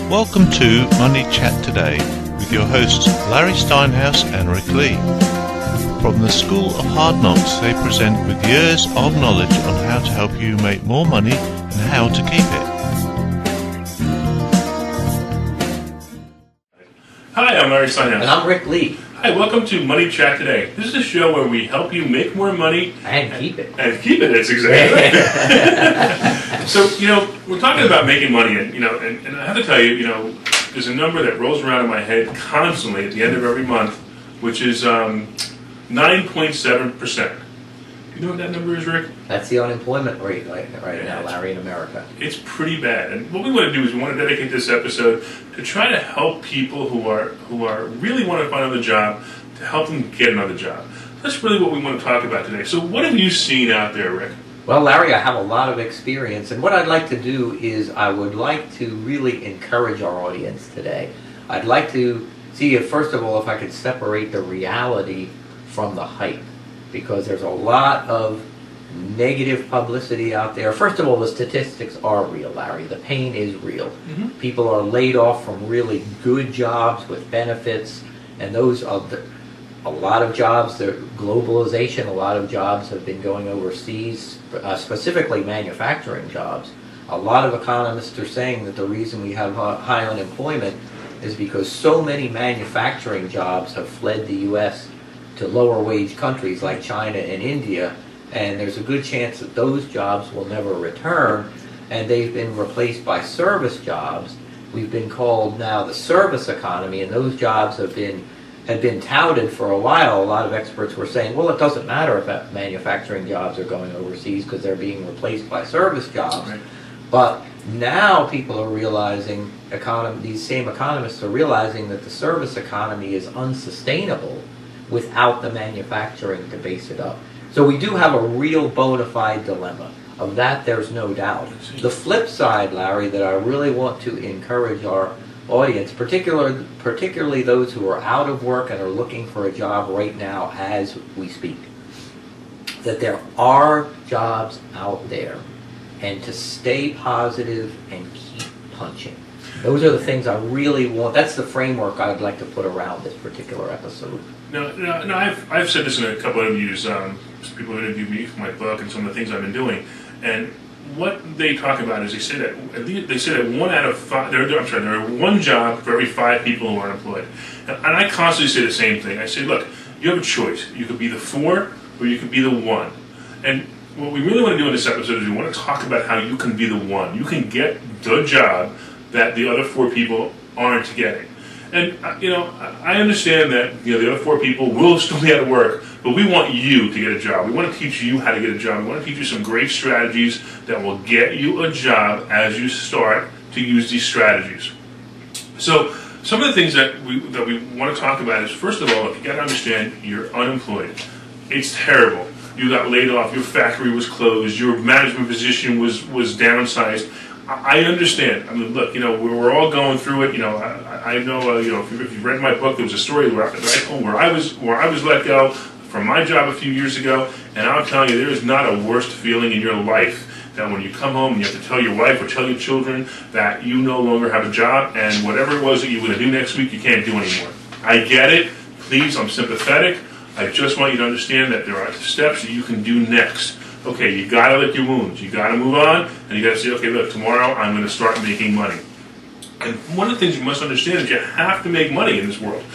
Welcome to Money Chat Today with your hosts Larry Steinhaus and Rick Lee. From the School of Hard Knocks, they present with years of knowledge on how to help you make more money and how to keep it. Hi, I'm Larry Steinhaus. And I'm Rick Lee. Hi, welcome to Money Chat Today. This is a show where we help you make more money And keep it. And keep it. That's exactly right. So, we're talking about making money, and I have to tell you, there's a number that rolls around in my head constantly at the end of every month, which is 9.7%. You know what that number is, Rick? That's the unemployment rate right now, Larry, in America. It's pretty bad. And what we want to do is we want to dedicate this episode to try to help people who are really want to find another job, to help them get another job. That's really what we want to talk about today. So what have you seen out there, Rick? Well, Larry, I have a lot of experience, and what I'd like to do is I would like to really encourage our audience today. I'd like to see if, first of all, if I could separate the reality from the hype, because there's a lot of negative publicity out there. First of all, the statistics are real, Larry. The pain is real. Mm-hmm. People are laid off from really good jobs with benefits, and those are a lot of jobs, the globalization, a lot of jobs have been going overseas, specifically manufacturing jobs. A lot of economists are saying that the reason we have high unemployment is because so many manufacturing jobs have fled the U.S. to lower wage countries like China and India, and there's a good chance that those jobs will never return, and they've been replaced by service jobs. We've been called now the service economy, and those jobs had been touted for a while. A lot of experts were saying, well, it doesn't matter if manufacturing jobs are going overseas because they're being replaced by service jobs. Right. But now people are realizing, these same economists are realizing that the service economy is unsustainable without the manufacturing to base it up. So we do have a real bona fide dilemma. Of that, there's no doubt. The flip side, Larry, that I really want to encourage our audience, particularly those who are out of work and are looking for a job right now as we speak, that there are jobs out there, and to stay positive and keep punching. Those are the things I really want. That's the framework I'd like to put around this particular episode. No, I've said this in a couple of interviews. People have interviewed me for my book and some of the things I've been doing, and what they talk about is they say that 1 out of 5. There are one job for every 5 people who are unemployed, and I constantly say the same thing. I say, look, you have a choice. You could be the 4 or you could be the 1, and what we really want to do in this episode is we want to talk about how you can be the 1. You can get the job that the other 4 people aren't getting. And, I understand that, the other 4 people will still be out of work, but we want you to get a job. We want to teach you how to get a job. We want to teach you some great strategies that will get you a job as you start to use these strategies. So, some of the things that we want to talk about is, first of all, you got to understand you're unemployed. It's terrible. You got laid off, your factory was closed, your management position was downsized. I understand. I mean, look, we're all going through it. I know. If you've read my book, there was a story where I was let go from my job a few years ago, and I'm telling you, there is not a worse feeling in your life than when you come home and you have to tell your wife or tell your children that you no longer have a job, and whatever it was that you were going to do next week, you can't do anymore. I get it. Please, I'm sympathetic. I just want you to understand that there are steps that you can do next. Okay, you got to lick your wounds. You got to move on, and you got to say, okay, look, tomorrow I'm going to start making money. And one of the things you must understand is you have to make money in this world.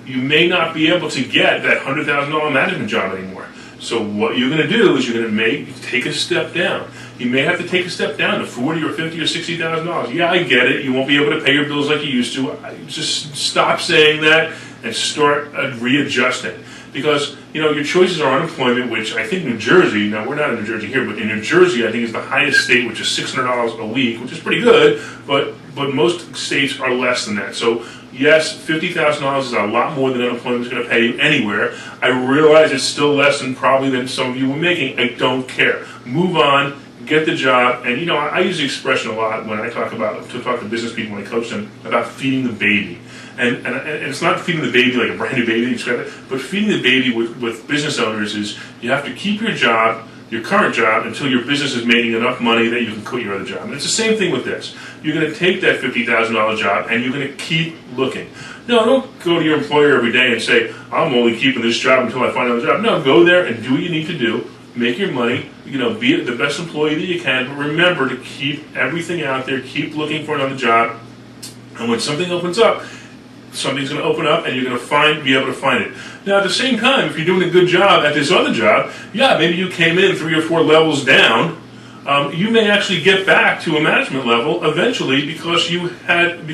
You may not be able to get that $100,000 management job anymore. So what you're going to do is you're going to take a step down. You may have to take a step down to $40,000 or $50,000 or $60,000. Yeah, I get it. You won't be able to pay your bills like you used to. Just stop saying that and start readjusting. Because, your choices are unemployment, which I think New Jersey, now we're not in New Jersey here, but in New Jersey I think is the highest state, which is $600 a week, which is pretty good, but most states are less than that. So, yes, $50,000 is a lot more than unemployment is going to pay you anywhere. I realize it's still less than some of you were making. I don't care. Move on, get the job, and I use the expression a lot when I talk to business people when I coach them about feeding the baby. And it's not feeding the baby like a brand new baby, but feeding the baby with business owners is you have to keep your job your current job until your business is making enough money that you can quit your other job. And it's the same thing with this. You're going to take that $50,000 job and you're going to keep looking. No, don't go to your employer every day and say, I'm only keeping this job until I find another job. No, go there and do what you need to do. Make your money, be the best employee that you can, but remember to keep everything out there, keep looking for another job, and when something opens up, something's going to open up and you're going to be able to find it. Now at the same time, if you're doing a good job at this other job, yeah, maybe you came in 3 or 4 levels down, you may actually get back to a management level eventually because you had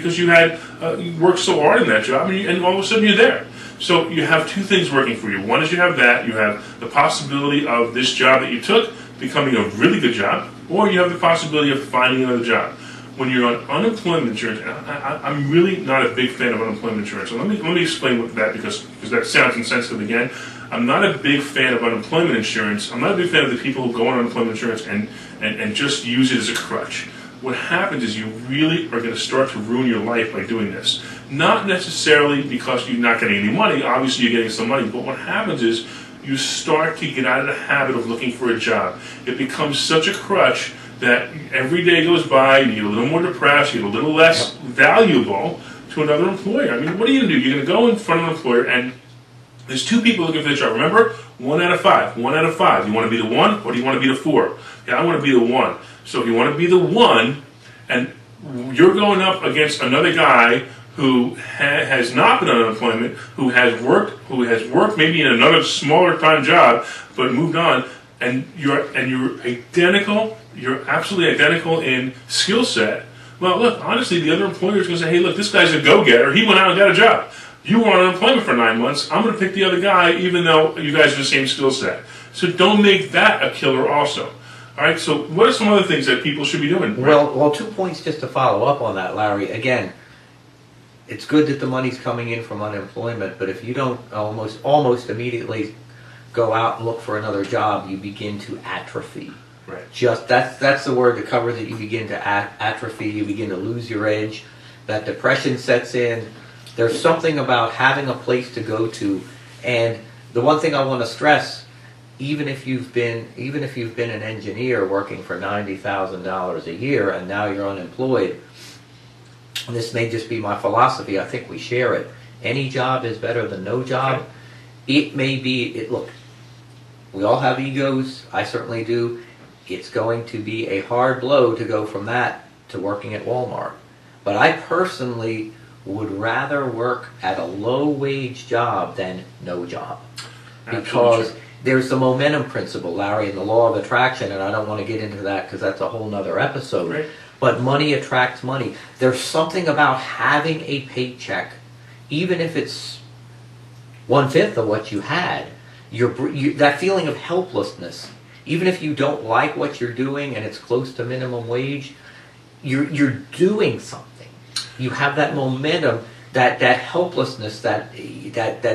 worked so hard in that job, and all of a sudden you're there. So you have 2 things working for you. One is you have the possibility of this job that you took becoming a really good job, or you have the possibility of finding another job. When you're on unemployment insurance, and I'm really not a big fan of unemployment insurance. So let me explain what that, because that sounds insensitive again. I'm not a big fan of unemployment insurance. I'm not a big fan of the people who go on unemployment insurance and just use it as a crutch. What happens is you really are going to start to ruin your life by doing this. Not necessarily because you're not getting any money. Obviously you're getting some money. But what happens is you start to get out of the habit of looking for a job. It becomes such a crutch that every day goes by, you get a little more depressed, you get a little less valuable to another employer. I mean, what are you going to do? You're going to go in front of an employer, and there's 2 people looking for the job. Remember, 1 out of 5. 1 out of 5. You want to be the 1, or do you want to be the 4? Yeah, I want to be the 1. So if you want to be the 1, and you're going up against another guy who has not been on unemployment, who has worked maybe in another smaller time job, but moved on, and you're identical. You're absolutely identical in skill set. Well, look, honestly, the other employer is going to say, hey, look, this guy's a go-getter. He went out and got a job. You were on unemployment for 9 months. I'm going to pick the other guy, even though you guys are the same skill set. So don't make that a killer also. All right, so what are some other things that people should be doing? Well, 2 points just to follow up on that, Larry. Again, it's good that the money's coming in from unemployment, but if you don't almost immediately go out and look for another job, you begin to atrophy. Right. Just that's the word that covers it. You begin to atrophy. You begin to lose your edge. That depression sets in. There's something about having a place to go to, and the one thing I want to stress, even if you've been an engineer working for $90,000 a year and now you're unemployed, and this may just be my philosophy. I think we share it. Any job is better than no job. It may be. Look, we all have egos. I certainly do. It's going to be a hard blow to go from that to working at Walmart. But I personally would rather work at a low-wage job than no job. Because there's the momentum principle, Larry, and the law of attraction, and I don't want to get into that because that's a whole nother episode. Right. But money attracts money. There's something about having a paycheck, even if it's 1/5 of what you had, that feeling of helplessness. Even if you don't like what you're doing and it's close to minimum wage, you're doing something. You have that momentum, that helplessness, that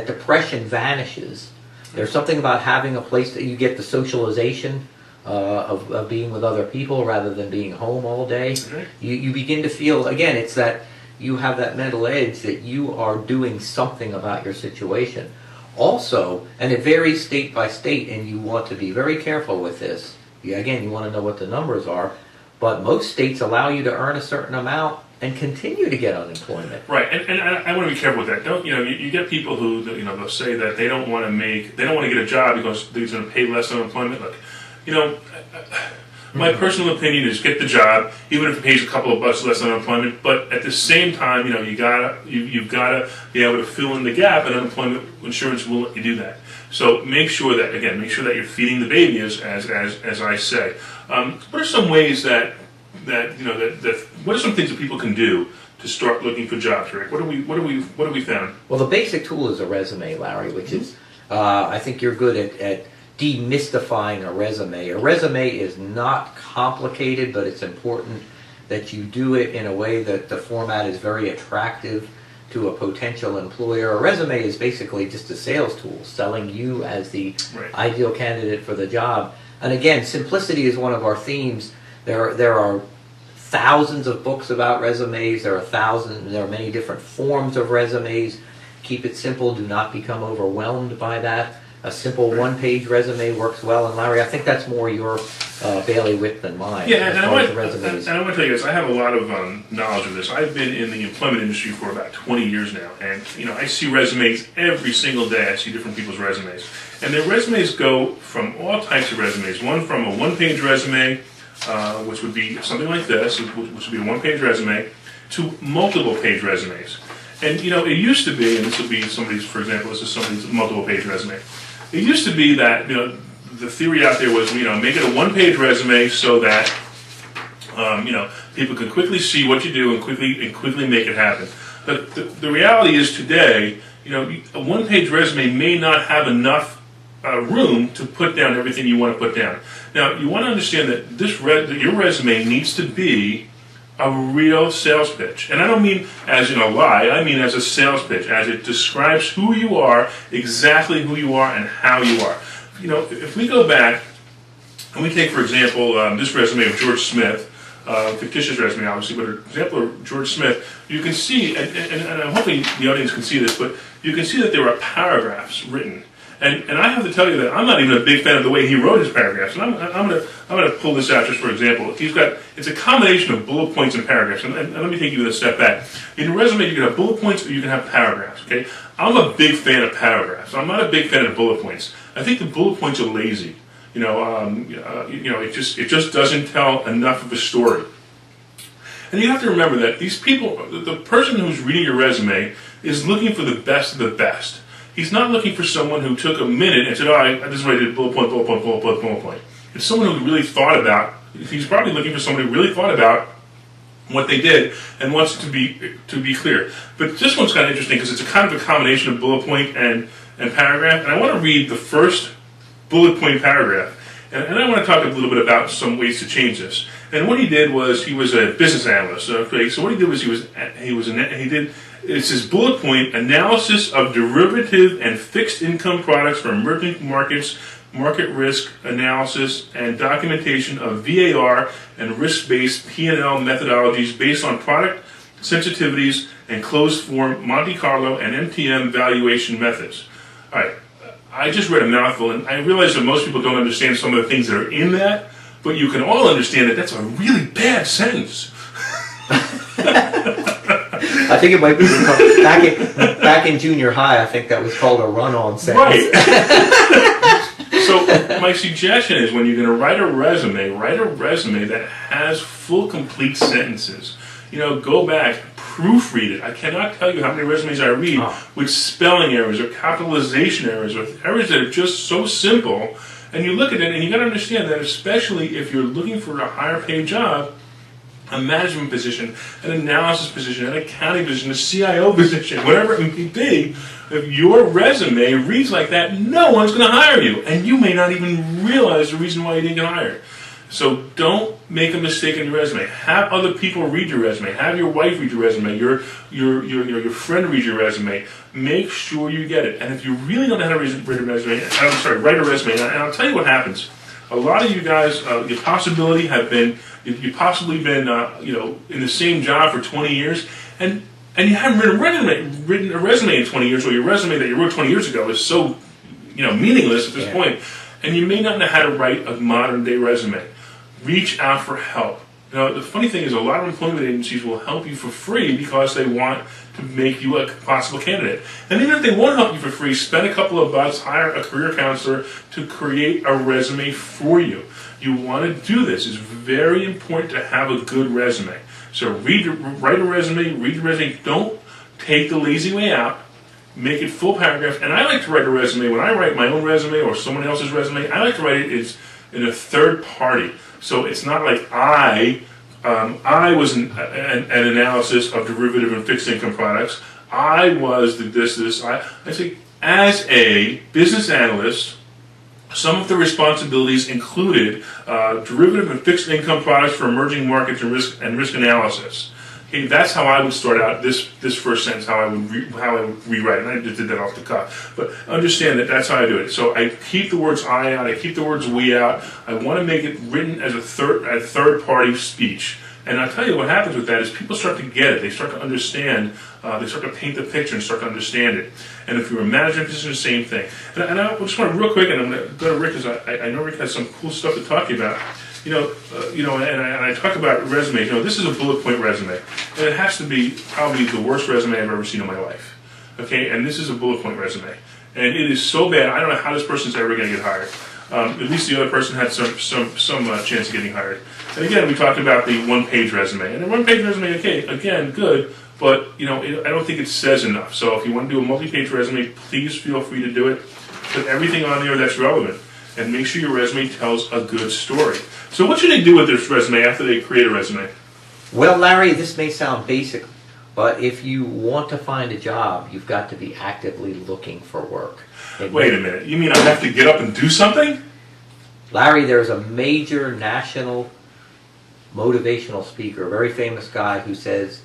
depression vanishes. There's something about having a place that you get the socialization of being with other people rather than being home all day. Mm-hmm. You begin to feel, again, it's that you have that mental edge that you are doing something about your situation. Also, and it varies state by state, and you want to be very careful with this. Again, you want to know what the numbers are, but most states allow you to earn a certain amount and continue to get unemployment. Right, and I want to be careful with that. Don't you get people who they'll say that they don't want to get a job because they're going to pay less unemployment. Look, my personal opinion is get the job, even if it pays a couple of bucks less unemployment. But at the same time, you've got to be able to fill in the gap, and unemployment insurance will let you do that. So make sure that you're feeding the baby, as I say. What are some ways that what are some things that people can do to start looking for jobs, Rick? What have we found? Well, the basic tool is a resume, Larry, which is I think you're good at demystifying a resume. A resume is not complicated, but it's important that you do it in a way that the format is very attractive to a potential employer. A resume is basically just a sales tool, selling you as the ideal candidate for the job. And again, simplicity is one of our themes. There are thousands of books about resumes. There are many different forms of resumes. Keep it simple. Do not become overwhelmed by that. a simple one-page resume works well. And Larry, I think that's more your bailiwick than mine. Yeah, as and I far as want the resumes. to tell you this. I have a lot of knowledge of this. I've been in the employment industry for about 20 years now, and I see resumes every single day. I see different people's resumes, and their resumes go from all types of resumes. One from a one-page resume, which would be something like this, which would be a one-page resume, to multiple-page resumes. And it used to be, and this would be somebody's, for example, this is somebody's multiple-page resume. It used to be that the theory out there was, make it a one-page resume so that, people can quickly see what you do and quickly make it happen. But the reality is today, a one-page resume may not have enough room to put down everything you want to put down. Now, you want to understand that that your resume needs to be a real sales pitch. And I don't mean as in a lie, I mean as a sales pitch, as it describes who you are, exactly who you are, and how you are. If we go back, and we take, for example, this resume of George Smith, fictitious resume, obviously, but an example of George Smith, you can see, and I'm hoping the audience can see this, but you can see that there are paragraphs written. And I have to tell you that I'm not even a big fan of the way he wrote his paragraphs. And I'm going to pull this out just for example. It's a combination of bullet points and paragraphs. And let me take you a step back. In a resume, you can have bullet points or you can have paragraphs. Okay, I'm a big fan of paragraphs. I'm not a big fan of bullet points. I think the bullet points are lazy. It just doesn't tell enough of a story. And you have to remember that these people, the person who's reading your resume, is looking for the best of the best. He's not looking for someone who took a minute and said, this is what I did, bullet point, bullet point, bullet point, bullet point. It's someone who really thought about, he's probably looking for someone who really thought about what they did and wants to be clear. But this one's kind of interesting because it's a kind of a combination of bullet point and paragraph. And I want to read the first bullet point paragraph. And I want to talk a little bit about some ways to change this. And what he did was, he was a business analyst. Okay, so what he did was it says bullet point analysis of derivative and fixed income products for emerging markets, market risk analysis, and documentation of VAR and risk-based P&L methodologies based on product sensitivities and closed-form Monte Carlo and MTM valuation methods. All right, I just read a mouthful, and I realize that most people don't understand some of the things that are in that, but you can all understand that that's a really bad sentence. I think it might be back in junior high. I think that was called a run-on sentence. Right. So my suggestion is, when you're going to write a resume that has full, complete sentences. Go back, proofread it. I cannot tell you how many resumes I read with spelling errors or capitalization errors or errors that are just so simple. And you look at it, and you got to understand that, especially if you're looking for a higher paid job, a management position, an analysis position, an accounting position, a CIO position, whatever it may be, if your resume reads like that, no one's going to hire you. And you may not even realize the reason why you didn't get hired. So don't make a mistake in your resume. Have other people read your resume. Have your wife read your resume. Your friend read your resume. Make sure you get it. And if you really don't know how to write a resume, and I'll tell you what happens. A lot of you guys, you've possibly been in the same job for 20 years, and you haven't written a resume in 20 years, or your resume that you wrote 20 years ago is so meaningless at this point, and you may not know how to write a modern day resume. Reach out for help. The funny thing is, a lot of employment agencies will help you for free because they want to make you a possible candidate. And even if they won't help you for free, spend a couple of bucks, hire a career counselor to create a resume for you. You want to do this. It's very important to have a good resume. So write a resume, read your resume. Don't take the lazy way out. Make it full paragraph. And I like to write a resume. When I write my own resume or someone else's resume, I like to write it in a third party. So it's not like I was an analysis of derivative and fixed income products. I was this. I say, as a business analyst, some of the responsibilities included derivative and fixed income products for emerging markets and risk analysis. Okay, that's how I would start out this first sentence. How I would rewrite it. And I just did that off the cuff. But understand that that's how I do it. So I keep the words I out. I keep the words we out. I want to make it written as a third party speech. And I'll tell you what happens with that is people start to get it. They start to understand. They start to paint the picture and start to understand it. And if you're a management position, the same thing. And I just want to real quick, and I'm going to go to Rick because I know Rick has some cool stuff to talk to you about. And I talk about resumes. This is a bullet point resume, and it has to be probably the worst resume I've ever seen in my life. Okay, and this is a bullet point resume, and it is so bad. I don't know how this person's ever going to get hired. At least the other person had some chance of getting hired. And again, we talked about the one-page resume, and the one-page resume, okay, again, good, but I don't think it says enough. So if you want to do a multi-page resume, please feel free to do it. Put everything on there that's relevant, and make sure your resume tells a good story. So what should they do with this resume after they create a resume? Well, Larry, this may sound basic, but if you want to find a job, you've got to be actively looking for work. Wait a minute. You mean I have to get up and do something? Larry, there's a major national motivational speaker, a very famous guy, who says,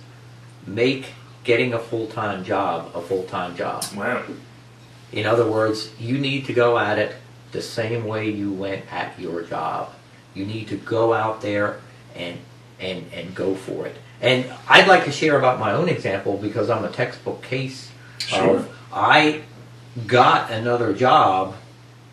make getting a full-time job a full-time job. Wow. In other words, you need to go at it the same way you went at your job. You need to go out there and go for it. And I'd like to share about my own example because I'm a textbook case of I got another job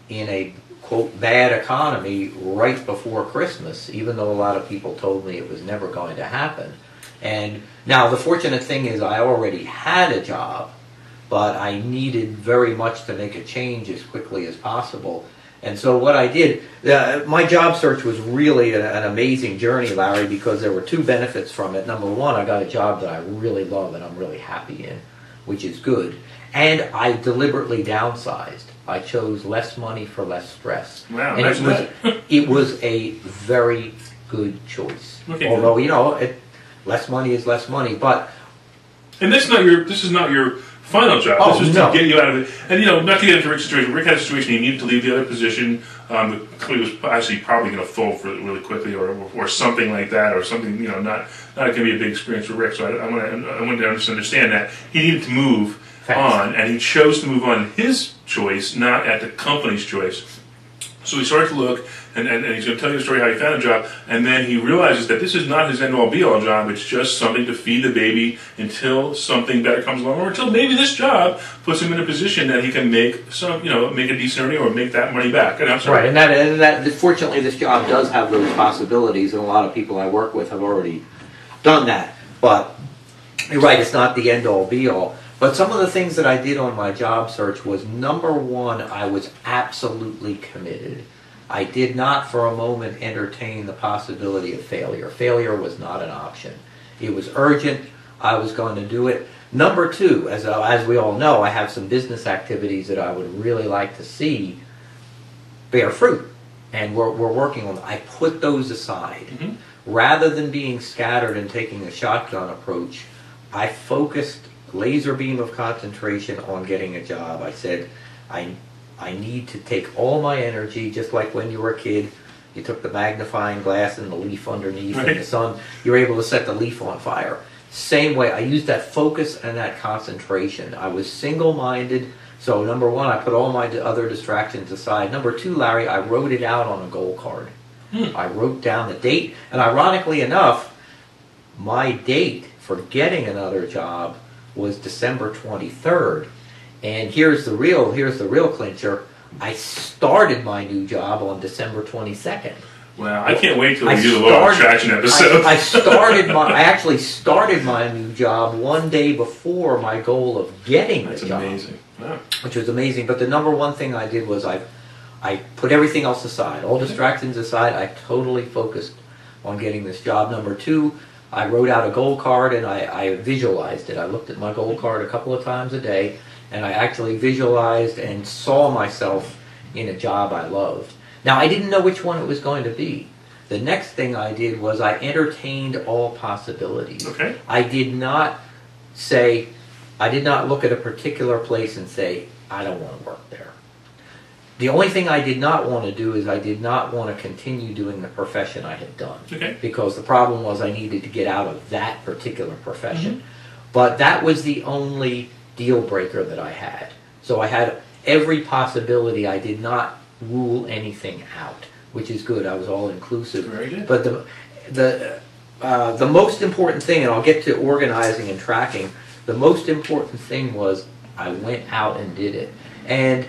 in a, quote, bad economy right before Christmas, even though a lot of people told me it was never going to happen. And now the fortunate thing is I already had a job, but I needed very much to make a change as quickly as possible. And so what I did, my job search was really an amazing journey, Larry, because there were two benefits from it. Number one, I got a job that I really love and I'm really happy in, which is good. And I deliberately downsized. I chose less money for less stress. Wow, and it was a very good choice. Okay, although, less money is less money, but... And this is not your final job. Oh, this is no. to get you out of it. And not to get into Rick's situation. Rick had a situation he needed to leave the other position. The company was actually probably going to fold really quickly, or something like that, or something not going to be a big experience for Rick. So I wanted to understand that he needed to move on, and he chose to move on his choice, not at the company's choice. So he started to look, and he's going to tell you the story how he found a job, and then he realizes that this is not his end-all be-all job. It's just something to feed the baby until something better comes along, or until maybe this job puts him in a position that he can make make a decent earning or make that money back. And I'm sorry. Right, and that fortunately this job does have those possibilities, and a lot of people I work with have already done that. But you're right, it's not the end-all be-all. But some of the things that I did on my job search was, number one, I was absolutely committed. I did not for a moment entertain the possibility of failure. Failure was not an option. It was urgent. I was going to do it. Number two, as we all know, I have some business activities that I would really like to see bear fruit. And we're working on them. I put those aside. Mm-hmm. Rather than being scattered and taking a shotgun approach, I focused laser beam of concentration on getting a job. I said, I need to take all my energy, just like when you were a kid, you took the magnifying glass and the leaf underneath, right, and the sun, you were able to set the leaf on fire. Same way, I used that focus and that concentration. I was single-minded, so number one, I put all my other distractions aside. Number two, Larry, I wrote it out on a goal card. I wrote down the date, and ironically enough, my date for getting another job was December 23rd. And here's the real clincher. I started my new job on December 22nd. Well, I can't wait till we do the Law of Attraction episode. I actually started my new job one day before my goal of getting the job. That's amazing. Wow. Which was amazing. But the number one thing I did was I put everything else aside, all distractions aside. I totally focused on getting this job. Number two, I wrote out a goal card and I visualized it. I looked at my goal card a couple of times a day, and I actually visualized and saw myself in a job I loved. Now, I didn't know which one it was going to be. The next thing I did was I entertained all possibilities. Okay. I did not look at a particular place and say, I don't want to work there. The only thing I did not want to do is I did not want to continue doing the profession I had done. Okay. Because the problem was I needed to get out of that particular profession. Mm-hmm. But that was the only deal breaker that I had. So I had every possibility. I did not rule anything out, which is good. I was all inclusive. Very good. But the most important thing, and I'll get to organizing and tracking, the most important thing was I went out and did it. And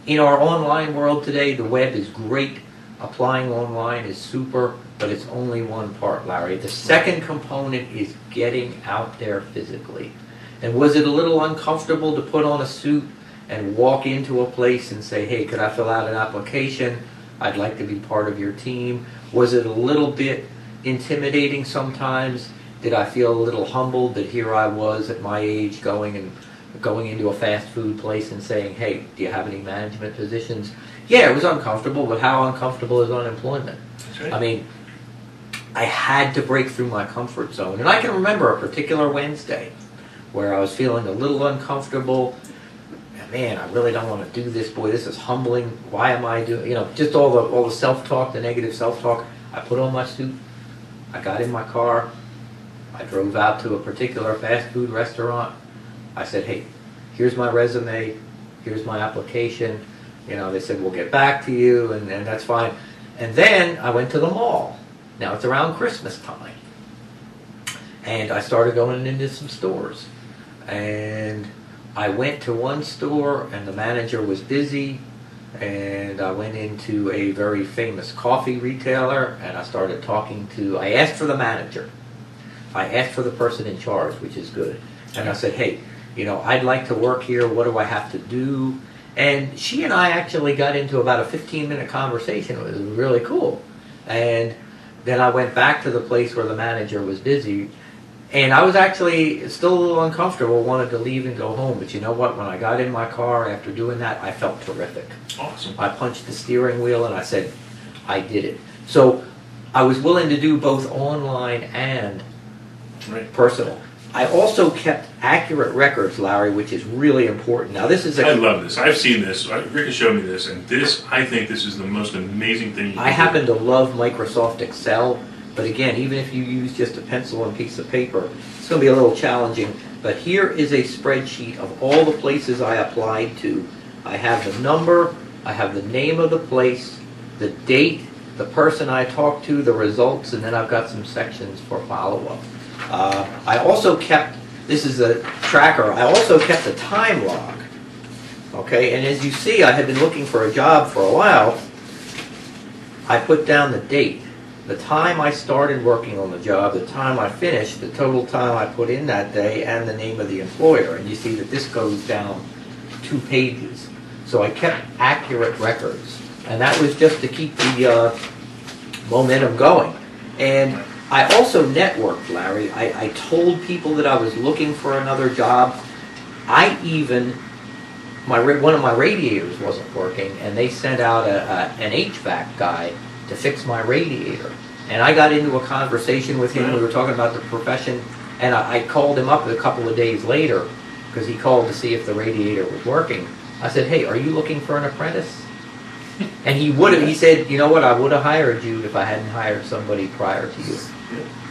in our online world today, the web is great. Applying online is super, but it's only one part, Larry. The second component is getting out there physically. And was it a little uncomfortable to put on a suit and walk into a place and say, hey, could I fill out an application? I'd like to be part of your team. Was it a little bit intimidating sometimes? Did I feel a little humbled that here I was at my age going into a fast food place and saying, hey, do you have any management positions? Yeah, it was uncomfortable, but how uncomfortable is unemployment? That's right. I mean, I had to break through my comfort zone. And I can remember a particular Wednesday where I was feeling a little uncomfortable. Man, I really don't want to do this. Boy, this is humbling. Why am I doing, just all the self-talk, the negative self-talk. I put on my suit. I got in my car. I drove out to a particular fast food restaurant. I said, hey, here's my resume. Here's my application. They said, we'll get back to you, and that's fine. And then I went to the mall. Now, it's around Christmas time. And I started going into some stores. And I went to one store, and the manager was busy. And I went into a very famous coffee retailer, and I started I asked for the manager. I asked for the person in charge, which is good. And I said, hey, I'd like to work here. What do I have to do? And she and I actually got into about a 15-minute conversation. It was really cool. And then I went back to the place where the manager was busy. And I was actually still a little uncomfortable, wanted to leave and go home. But you know what? When I got in my car after doing that, I felt terrific. Awesome. I punched the steering wheel and I said, I did it. So I was willing to do both online and personal. I also kept accurate records, Larry, which is really important. Now, this is I love this. I've seen this. Rick has shown me this, and I think this is the most amazing thing. I happen to love Microsoft Excel, but again, even if you use just a pencil and piece of paper, it's going to be a little challenging. But here is a spreadsheet of all the places I applied to. I have the number, I have the name of the place, the date, the person I talked to, the results, and then I've got some sections for follow-up. I also kept, this is a tracker, I also kept a time log. Okay, and as you see, I had been looking for a job for a while. I put down the date, the time I started working on the job, the time I finished, the total time I put in that day, and the name of the employer. And you see that this goes down 2 pages. So I kept accurate records. And that was just to keep the momentum going. And I also networked, Larry. I told people that I was looking for another job. I even, one of my radiators wasn't working, and they sent out an HVAC guy to fix my radiator. And I got into a conversation with him. We were talking about the profession, and I called him up a couple of days later because he called to see if the radiator was working. I said, hey, are you looking for an apprentice? And he said, you know what, I would have hired you if I hadn't hired somebody prior to you.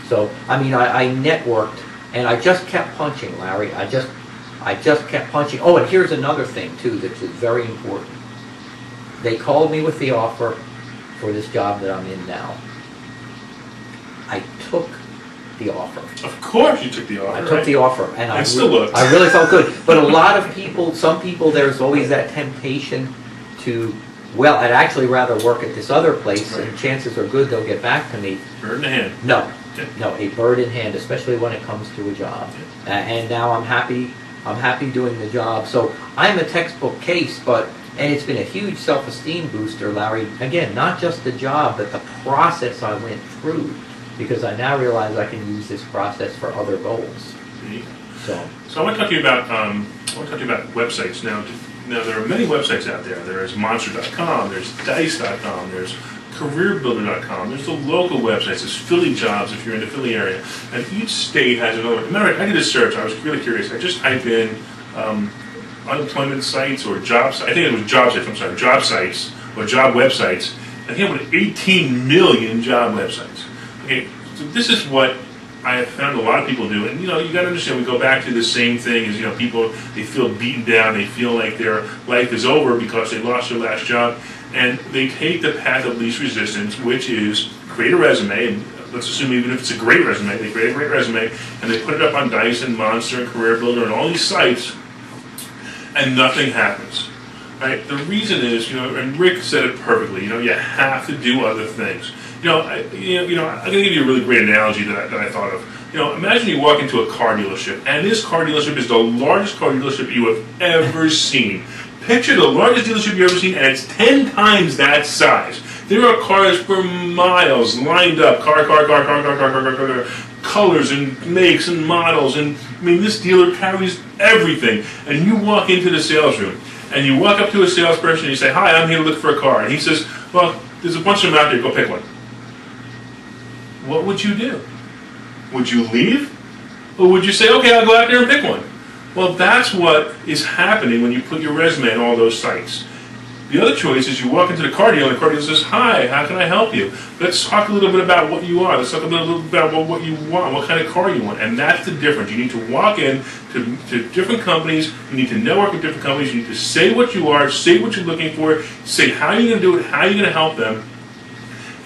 So, I mean, I networked, and I just kept punching, Larry. I just kept punching. Oh, and here's another thing, too, that is very important. They called me with the offer for this job that I'm in now. I took the offer. Of course you took the offer. I took the offer, and I really felt good. But a lot of people, some people, there's always that temptation to, well, I'd actually rather work at this other place, and chances are good they'll get back to me. Bird in the hand. No, a bird in hand, especially when it comes to a job. And now I'm happy doing the job. So I'm a textbook case, and it's been a huge self-esteem booster, Larry. Again, not just the job, but the process I went through, because I now realize I can use this process for other goals. So I want to talk to you about websites now. Now, there are many websites out there. There's Monster.com, there's Dice.com, there's CareerBuilder.com, there's the local websites, there's Philly Jobs if you're in the Philly area, and each state has another one. Matter of fact, I did a search, I was really curious. I just typed in unemployment sites or jobs, I think it was job sites or job websites, and here with 18 million job websites. Okay, so this is what I have found a lot of people do, and you got to understand, we go back to the same thing as, people, they feel beaten down, they feel like their life is over because they lost their last job, and they take the path of least resistance, which is create a resume, and let's assume even if it's a great resume, they create a great resume, and they put it up on Dice and Monster and Career Builder and all these sites, and nothing happens. Right? The reason is, and Rick said it perfectly. You have to do other things. I'm going to give you a really great analogy that I thought of. Imagine you walk into a car dealership, and this car dealership is the largest car dealership you have ever seen. Picture the largest dealership you've ever seen, and it's 10 times that size. There are cars for miles lined up, car, colors and makes and models, and this dealer carries everything. And you walk into the sales room, and you walk up to a salesperson, and you say, "Hi, I'm here to look for a car," and he says, "Well, there's a bunch of them out there. Go pick one." What would you do? Would you leave? Or would you say, "Okay, I'll go out there and pick one"? Well, that's what is happening when you put your resume on all those sites. The other choice is you walk into the car dealer, and the car dealer says, "Hi, how can I help you? Let's talk a little bit about what you are. Let's talk a little bit about what you want, what kind of car you want." And that's the difference. You need to walk in to different companies. You need to network with different companies. You need to say what you are, say what you're looking for, say how you're going to do it, how you're going to help them.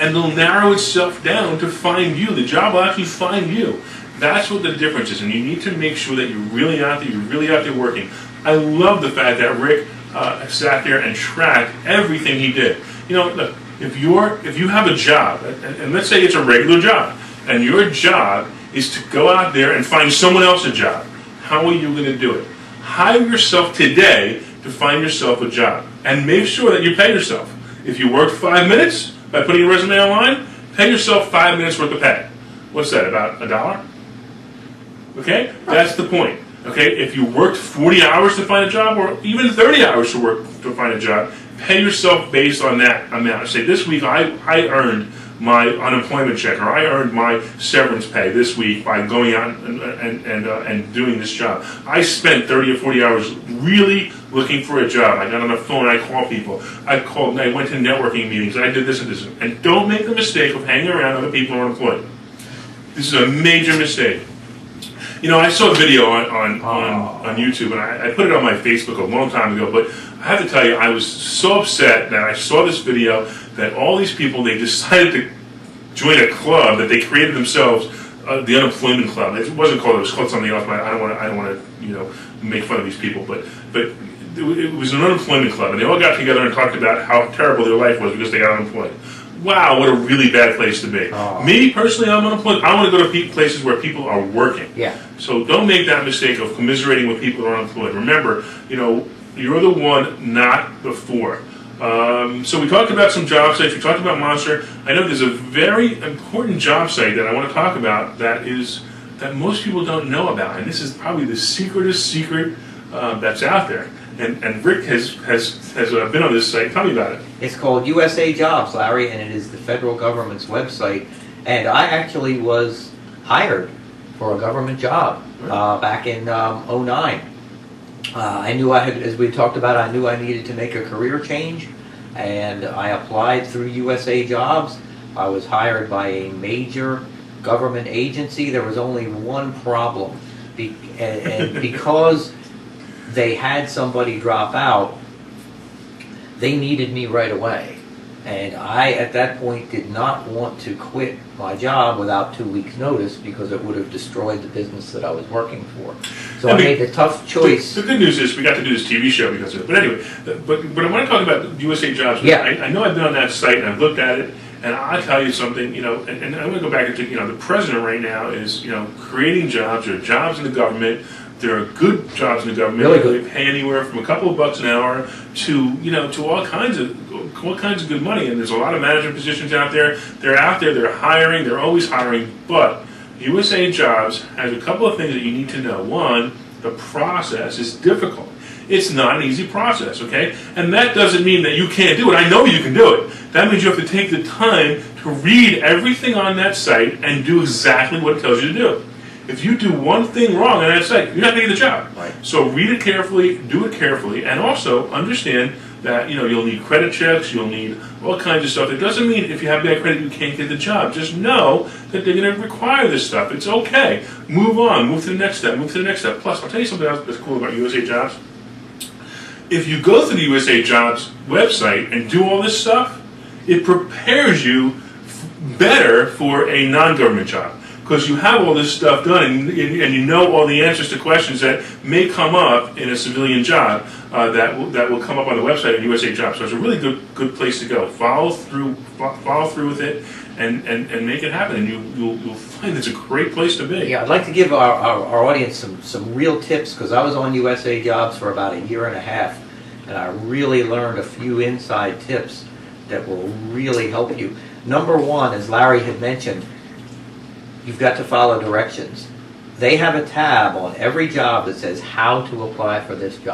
And they'll narrow itself down to find you. The job will actually find you. That's what the difference is. And you need to make sure that you're really out there working. I love the fact that Rick sat there and tracked everything he did. Look, if you have a job, and let's say it's a regular job, and your job is to go out there and find someone else a job, how are you going to do it? Hire yourself today to find yourself a job, and make sure that you pay yourself. If you work 5 minutes by putting your resume online, pay yourself 5 minutes worth of pay. What's that, about $1? Okay, that's the point. Okay, if you worked 40 hours to find a job, or even 30 hours to find a job, pay yourself based on that amount. Say, this week I earned my unemployment check, or I earned my severance pay this week by going out and doing this job. I spent 30 or 40 hours really looking for a job. I got on the phone, I called people, I went to networking meetings, I did this and this. And don't make the mistake of hanging around other people who are unemployed. This is a major mistake. I saw a video on YouTube, and I put it on my Facebook a long time ago, but I have to tell you, I was so upset that I saw this video that all these people, they decided to join a club that they created themselves, the Unemployment Club. It wasn't called, it was called something else, but I don't want to make fun of these people, but it was an unemployment club, and they all got together and talked about how terrible their life was because they got unemployed. Wow, what a really bad place to be. Oh. Me, personally, I'm unemployed. I want to go to places where people are working. Yeah. So don't make that mistake of commiserating with people who are unemployed. Remember, you're the one, not the four. So we talked about some job sites. We talked about Monster. I know there's a very important job site that I want to talk about that most people don't know about. And this is probably the secretest secret that's out there. And Rick has been on this site. Tell me about it. It's called USA Jobs, Larry, and it is the federal government's website. And I actually was hired for a government job back in 2009. I knew as we talked about, I knew I needed to make a career change, and I applied through USA Jobs. I was hired by a major government agency. There was only one problem, and because they had somebody drop out, they needed me right away. And I, at that point, did not want to quit my job without 2 weeks' notice because it would have destroyed the business that I was working for. So I made the tough choice. The good news is we got to do this TV show because of it. But anyway, but I want to talk about USA Jobs. Yeah. I know I've been on that site and I've looked at it, and I'll tell you something, and I'm going to go back and think, the president right now is, creating jobs. There are jobs in the government. There are good jobs in the government. Really good. They pay anywhere from a couple of bucks an hour to all kinds of good money. And there's a lot of management positions out there. They're out there. They're hiring. They're always hiring. But USA Jobs has a couple of things that you need to know. One, the process is difficult. It's not an easy process, okay? And that doesn't mean that you can't do it. I know you can do it. That means you have to take the time to read everything on that site and do exactly what it tells you to do. If you do one thing wrong on that site, you're not going to get the job. Right. So read it carefully, do it carefully, and also understand that you'll need credit checks, you'll need all kinds of stuff. It doesn't mean if you have bad credit you can't get the job. Just know that they're going to require this stuff. It's okay. Move on. Move to the next step. Move to the next step. Plus, I'll tell you something else that's cool about USA Jobs. If you go to the USA Jobs website and do all this stuff, it prepares you better for a non-government job. Because you have all this stuff done, and you know all the answers to questions that may come up in a civilian job that will come up on the website of USA Jobs. So it's a really good place to go. Follow through with it, and make it happen, and you'll find it's a great place to be. Yeah, I'd like to give our audience some real tips, because I was on USA Jobs for about a year and a half, and I really learned a few inside tips that will really help you. Number one, as Larry had mentioned, you've got to follow directions. They have a tab on every job that says how to apply for this job.